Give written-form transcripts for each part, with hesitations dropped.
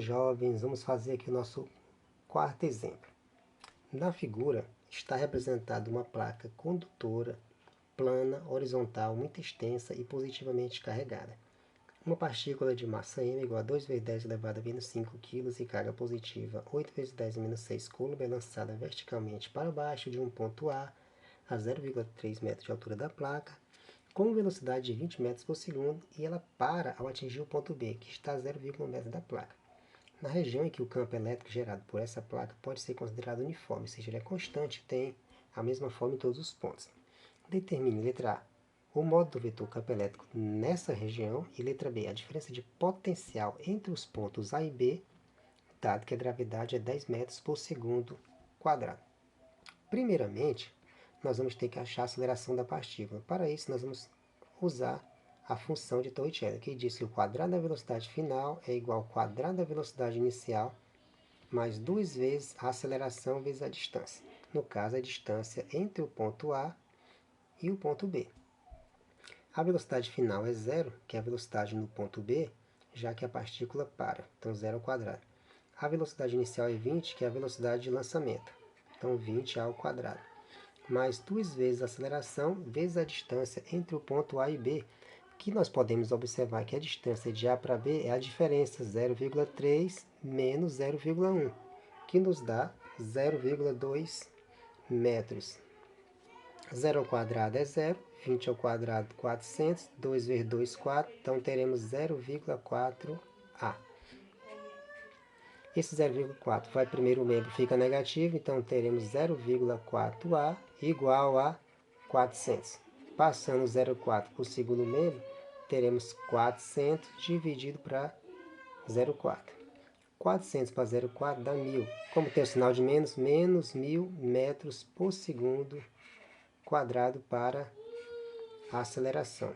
Jovens, vamos fazer aqui o nosso quarto exemplo. Na figura está representada uma placa condutora, plana, horizontal, muito extensa e positivamente carregada. Uma partícula de massa m igual a 2 vezes 10 elevado a menos 5 kg e carga positiva 8 vezes 10 menos 6 coulomb é lançada verticalmente para baixo de um ponto A 0,3 metros de altura da placa, com velocidade de 20 metros por segundo, e ela para ao atingir o ponto B, que está a 0,1 metro da placa. Na região em que o campo elétrico gerado por essa placa pode ser considerado uniforme, ou seja, ele é constante, tem a mesma forma em todos os pontos. Determine, letra A, o modo do vetor campo elétrico nessa região, e letra B, a diferença de potencial entre os pontos A e B, dado que a gravidade é 10 metros por segundo quadrado. Primeiramente, nós vamos ter que achar a aceleração da partícula. Para isso, nós vamos usar a função de Torricelli, que diz que o quadrado da velocidade final é igual ao quadrado da velocidade inicial mais 2 vezes a aceleração vezes a distância. No caso, a distância entre o ponto A e o ponto B. A velocidade final é zero, que é a velocidade no ponto B, já que a partícula para, então 0 ao quadrado. A velocidade inicial é 20, que é a velocidade de lançamento, então 20 ao quadrado. Mais 2 vezes a aceleração vezes a distância entre o ponto A e B, que nós podemos observar que a distância de A para B é a diferença 0,3 menos 0,1, que nos dá 0,2 metros. 0 ao quadrado é 0, 20 ao quadrado 400, 2 vezes 2, 4, então teremos 0,4A. Esse 0,4 vai primeiro membro, fica negativo, então teremos 0,4A igual a 400. Passando 0,4 para o segundo membro, teremos 400 dividido para 0,4. 400 para 0,4 dá 1000. Como tem o sinal de menos, menos 1000 metros por segundo quadrado para a aceleração.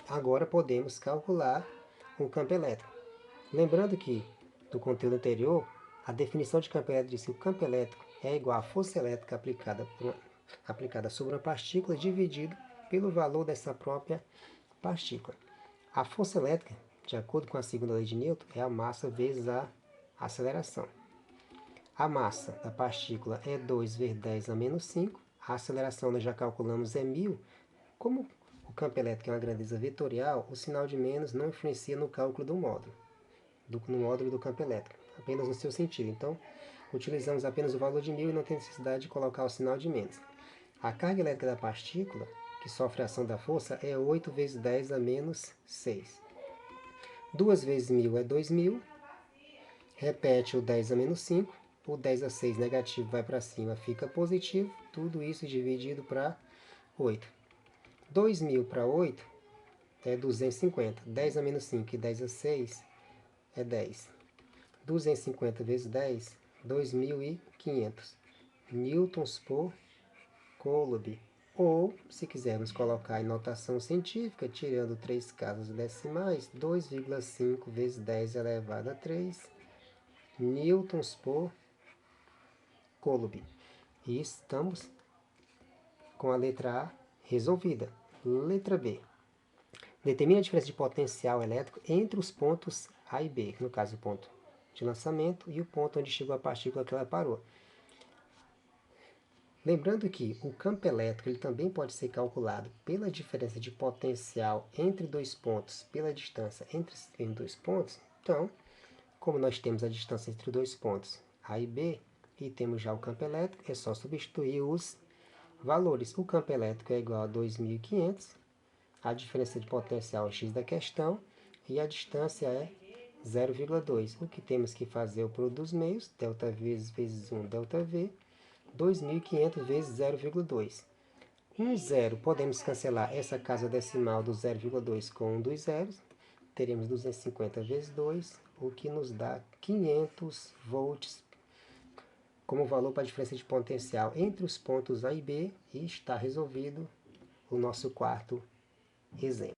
Agora podemos calcular o campo elétrico. Lembrando que, do conteúdo anterior, a definição de campo elétrico diz que o campo elétrico é igual à força elétrica aplicada sobre uma partícula dividido pelo valor dessa própria partícula. A força elétrica, de acordo com a segunda lei de Newton, é a massa vezes a aceleração. A massa da partícula é 2 vezes 10 a menos 5. A aceleração nós já calculamos é 1000. Como o campo elétrico é uma grandeza vetorial, o sinal de menos não influencia no cálculo do módulo. No módulo do campo elétrico, apenas no seu sentido. Então, utilizamos apenas o valor de 1000 e não tem necessidade de colocar o sinal de menos. A carga elétrica da partícula, que sofre a ação da força, é 8 vezes 10 a menos 6. 2 vezes 1000 é 2000. Repete o 10 a menos 5. O 10 a 6 negativo vai para cima, fica positivo. Tudo isso dividido para 8. 2000 para 8 é 250. 10 a menos 5 e 10 a 6 é 10. 250 vezes 10, 2.500 newtons por coulomb. Ou, se quisermos colocar em notação científica, tirando 3 casas decimais, 2,5 vezes 10 elevado a 3 newtons por coulomb. E estamos com a letra A resolvida. Letra B. Determine a diferença de potencial elétrico entre os pontos A e B, no caso o ponto de lançamento e o ponto onde chegou a partícula que ela parou. Lembrando que o campo elétrico ele também pode ser calculado pela diferença de potencial entre dois pontos, pela distância entre dois pontos. Então, como nós temos a distância entre dois pontos A e B, e temos já o campo elétrico, é só substituir os valores. O campo elétrico é igual a 2.500, a diferença de potencial x da questão, e a distância é 0,2. O que temos que fazer é o produto dos meios, delta v vezes 1, delta v, 2.500 vezes 0,2. 0, podemos cancelar essa casa decimal do 0,2 com um dos zeros. Teremos 250 vezes 2, o que nos dá 500 volts como valor para a diferença de potencial entre os pontos A e B. E está resolvido o nosso quarto exemplo.